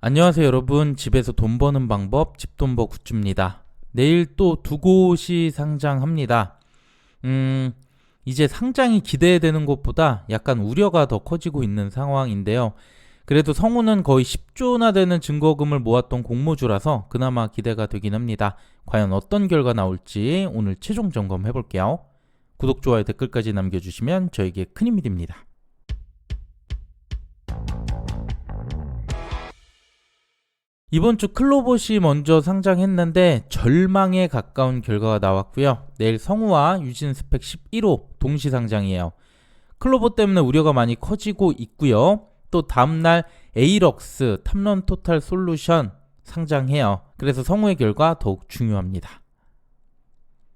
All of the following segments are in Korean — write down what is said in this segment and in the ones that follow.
안녕하세요 여러분. 집에서 돈 버는 방법 집돈버 굿즈입니다. 내일 또 두 곳이 상장합니다. 이제 상장이 기대되는 것보다 약간 우려가 더 커지고 있는 상황인데요. 그래도 성우는 거의 10조나 되는 증거금을 모았던 공모주라서 그나마 기대가 되긴 합니다. 과연 어떤 결과 나올지 오늘 최종 점검해 볼게요. 구독, 좋아요, 댓글까지 남겨주시면 저에게 큰 힘이 됩니다. 이번 주 클로봇이 먼저 상장했는데 절망에 가까운 결과가 나왔고요. 내일 성우와 유진 스펙 11호 동시 상장이에요. 클로봇 때문에 우려가 많이 커지고 있고요. 또 다음날 에이럭스 탐런 토탈 솔루션 상장해요. 그래서 성우의 결과 더욱 중요합니다.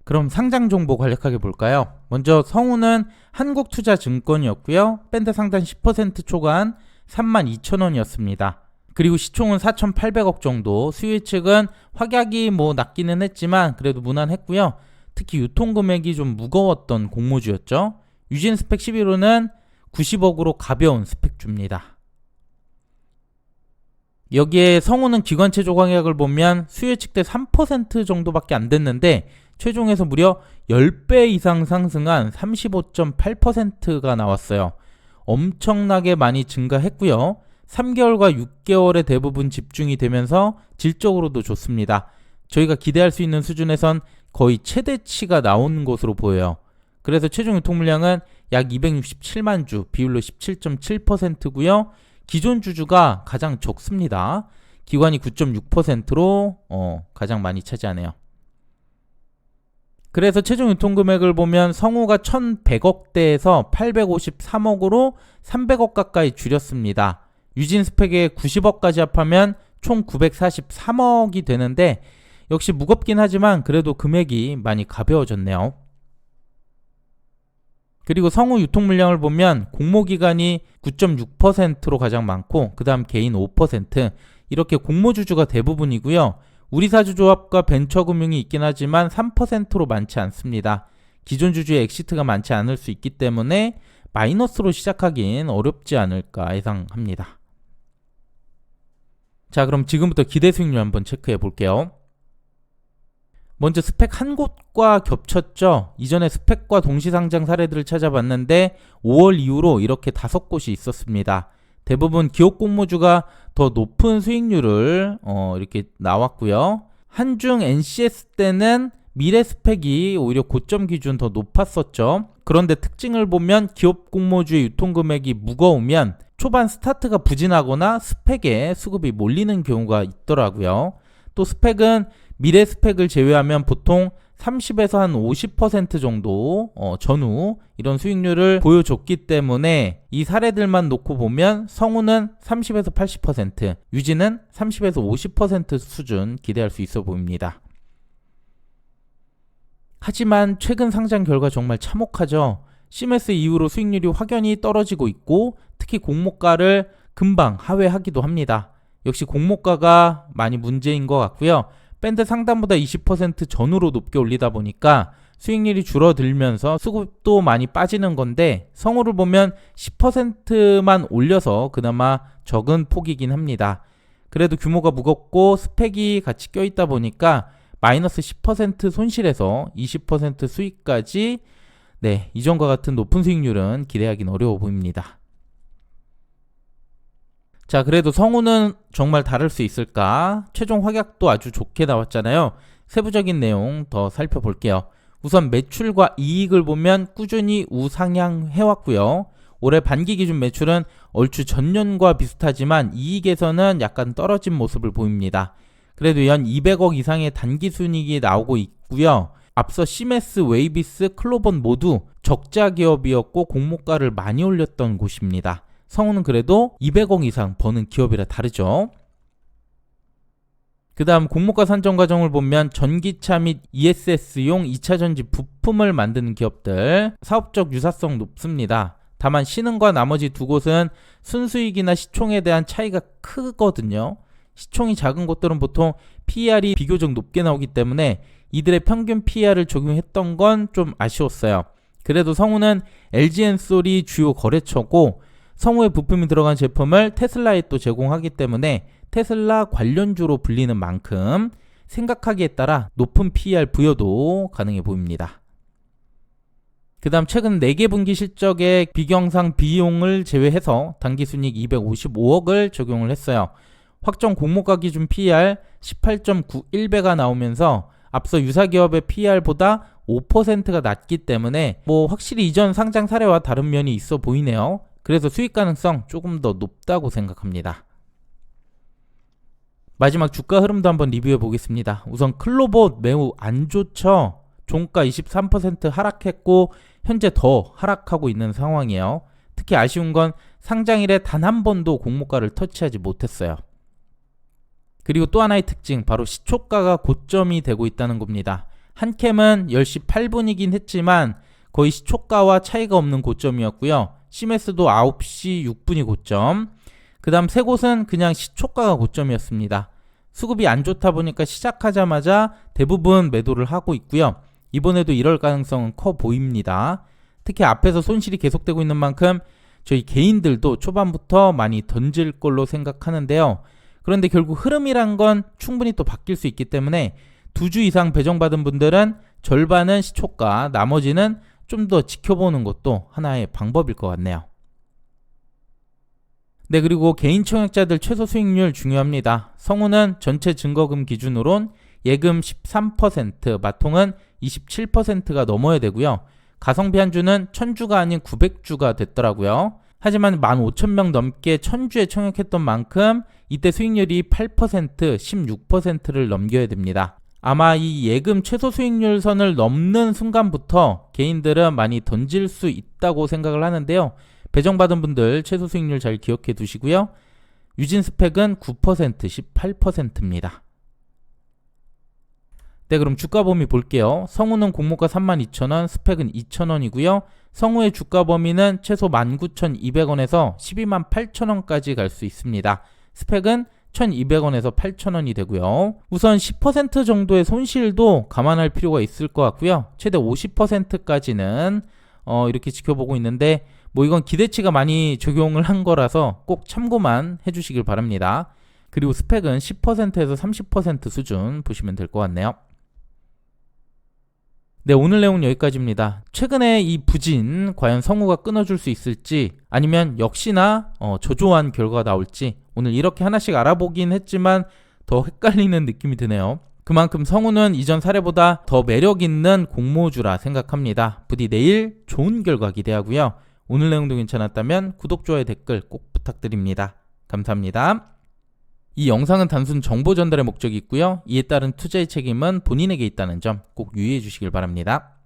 그럼 상장 정보 간략하게 볼까요? 먼저 성우는 한국투자증권이었고요. 밴드 상단 10% 초과한 32,000원이었습니다. 그리고 시총은 4,800억 정도, 수요 측은 확약이 낮기는 했지만 그래도 무난했고요. 특히 유통금액이 좀 무거웠던 공모주였죠. 유진 스펙 11호는 90억으로 가벼운 스펙주입니다. 여기에 성우는 기관체 조각약을 보면 수요 측 때 3% 정도밖에 안 됐는데 최종에서 무려 10배 이상 상승한 35.8%가 나왔어요. 엄청나게 많이 증가했고요. 3개월과 6개월에 대부분 집중이 되면서 질적으로도 좋습니다. 저희가 기대할 수 있는 수준에선 거의 최대치가 나온 것으로 보여요. 그래서 최종 유통 물량은 약 267만 주, 비율로 17.7%고요. 기존 주주가 가장 적습니다. 기관이 9.6%로 가장 많이 차지하네요. 그래서 최종 유통 금액을 보면 성우가 1,100억대에서 853억으로 300억 가까이 줄였습니다. 유진 스펙에 90억까지 합하면 총 943억이 되는데 역시 무겁긴 하지만 그래도 금액이 많이 가벼워졌네요. 그리고 성우 유통 물량을 보면 공모기관이 9.6%로 가장 많고 그 다음 개인 5%, 이렇게 공모주주가 대부분이고요. 우리사주조합과 벤처금융이 있긴 하지만 3%로 많지 않습니다. 기존 주주의 엑시트가 많지 않을 수 있기 때문에 마이너스로 시작하긴 어렵지 않을까 예상합니다. 자, 그럼 지금부터 기대 수익률 한번 체크해 볼게요. 먼저 스펙 한 곳과 겹쳤죠. 이전에 스펙과 동시상장 사례들을 찾아봤는데 5월 이후로 이렇게 5곳이 있었습니다. 대부분 기업 공모주가 더 높은 수익률을 이렇게 나왔고요. 한중 NCS 때는 미래 스펙이 오히려 고점 기준 더 높았었죠. 그런데 특징을 보면 기업 공모주의 유통금액이 무거우면 초반 스타트가 부진하거나 스펙에 수급이 몰리는 경우가 있더라고요. 또 스펙은 미래 스펙을 제외하면 보통 30에서 한 50% 정도 전후 이런 수익률을 보여줬기 때문에 이 사례들만 놓고 보면 성우는 30에서 80%, 유진은 30에서 50% 수준 기대할 수 있어 보입니다. 하지만 최근 상장 결과 정말 참혹하죠. CMS 이후로 수익률이 확연히 떨어지고 있고 특히 공모가를 금방 하회하기도 합니다. 역시 공모가가 많이 문제인 것 같고요. 밴드 상단보다 20% 전후로 높게 올리다 보니까 수익률이 줄어들면서 수급도 많이 빠지는 건데 성우를 보면 10%만 올려서 그나마 적은 폭이긴 합니다. 그래도 규모가 무겁고 스펙이 같이 껴있다 보니까 마이너스 10% 손실에서 20% 수익까지 이전과 같은 높은 수익률은 기대하기는 어려워 보입니다. 자, 그래도 성우는 정말 다를 수 있을까? 최종 확약도 아주 좋게 나왔잖아요. 세부적인 내용 더 살펴볼게요. 우선 매출과 이익을 보면 꾸준히 우상향해왔고요. 올해 반기 기준 매출은 얼추 전년과 비슷하지만 이익에서는 약간 떨어진 모습을 보입니다. 그래도 연 200억 이상의 단기 순이익이 나오고 있고요. 앞서 시메스, 웨이비스, 클로봇 모두 적자 기업이었고 공모가를 많이 올렸던 곳입니다. 성우는 그래도 200억 이상 버는 기업이라 다르죠. 그 다음 공모가 산정 과정을 보면 전기차 및 ESS용 2차전지 부품을 만드는 기업들 사업적 유사성 높습니다. 다만 신흥과 나머지 두 곳은 순수익이나 시총에 대한 차이가 크거든요. 시총이 작은 곳들은 보통 PER이 비교적 높게 나오기 때문에 이들의 평균 PER을 적용했던 건 좀 아쉬웠어요. 그래도 성우는 LG엔솔이 주요 거래처고 성우의 부품이 들어간 제품을 테슬라에 또 제공하기 때문에 테슬라 관련주로 불리는 만큼 생각하기에 따라 높은 PER 부여도 가능해 보입니다. 그 다음 최근 4개 분기 실적의 비경상 비용을 제외해서 당기순이익 255억을 적용을 했어요. 확정 공모가 기준 PER 18.91배가 나오면서 앞서 유사기업의 PER보다 5%가 낮기 때문에 확실히 이전 상장 사례와 다른 면이 있어 보이네요. 그래서 수익 가능성 조금 더 높다고 생각합니다. 마지막 주가 흐름도 한번 리뷰해 보겠습니다. 우선 클로봇 매우 안 좋죠. 종가 23% 하락했고 현재 더 하락하고 있는 상황이에요. 특히 아쉬운 건 상장일에 단 한 번도 공모가를 터치하지 못했어요. 그리고 또 하나의 특징, 바로 시초가가 고점이 되고 있다는 겁니다. 한캠은 10시 8분이긴 했지만 거의 시초가와 차이가 없는 고점이었고요. 시메스도 9시 6분이 고점. 그 다음 세 곳은 그냥 시초가가 고점이었습니다. 수급이 안 좋다 보니까 시작하자마자 대부분 매도를 하고 있고요. 이번에도 이럴 가능성은 커 보입니다. 특히 앞에서 손실이 계속되고 있는 만큼 저희 개인들도 초반부터 많이 던질 걸로 생각하는데요. 그런데 결국 흐름이란 건 충분히 또 바뀔 수 있기 때문에 2주 이상 배정받은 분들은 절반은 시초가, 나머지는 좀 더 지켜보는 것도 하나의 방법일 것 같네요. 네, 그리고 개인 청약자들 최소 수익률 중요합니다. 성우는 전체 증거금 기준으론 예금 13%, 마통은 27%가 넘어야 되고요. 가성비 한 주는 1000주가 아닌 900주가 됐더라고요. 하지만 15,000명 넘게 1000주에 청약했던 만큼 이때 수익률이 8%, 16%를 넘겨야 됩니다. 아마 이 예금 최소 수익률 선을 넘는 순간부터 개인들은 많이 던질 수 있다고 생각을 하는데요. 배정받은 분들 최소 수익률 잘 기억해 두시고요. 유진 스펙은 9%, 18%입니다. 네, 그럼 주가 범위 볼게요. 성우는 공모가 32,000원, 스펙은 2,000원이고요. 성우의 주가 범위는 최소 19,200원에서 128,000원까지 갈 수 있습니다. 스펙은 1,200원에서 8,000원이 되고요. 우선 10% 정도의 손실도 감안할 필요가 있을 것 같고요. 최대 50%까지는 이렇게 지켜보고 있는데 이건 기대치가 많이 적용을 한 거라서 꼭 참고만 해주시길 바랍니다. 그리고 스펙은 10%에서 30% 수준 보시면 될 것 같네요. 네, 오늘 내용은 여기까지입니다. 최근에 이 부진 과연 성우가 끊어줄 수 있을지 아니면 역시나 저조한 결과가 나올지 오늘 이렇게 하나씩 알아보긴 했지만 더 헷갈리는 느낌이 드네요. 그만큼 성우는 이전 사례보다 더 매력있는 공모주라 생각합니다. 부디 내일 좋은 결과 기대하고요. 오늘 내용도 괜찮았다면 구독, 좋아요, 댓글 꼭 부탁드립니다. 감사합니다. 이 영상은 단순 정보 전달의 목적이 있고요. 이에 따른 투자의 책임은 본인에게 있다는 점 꼭 유의해 주시길 바랍니다.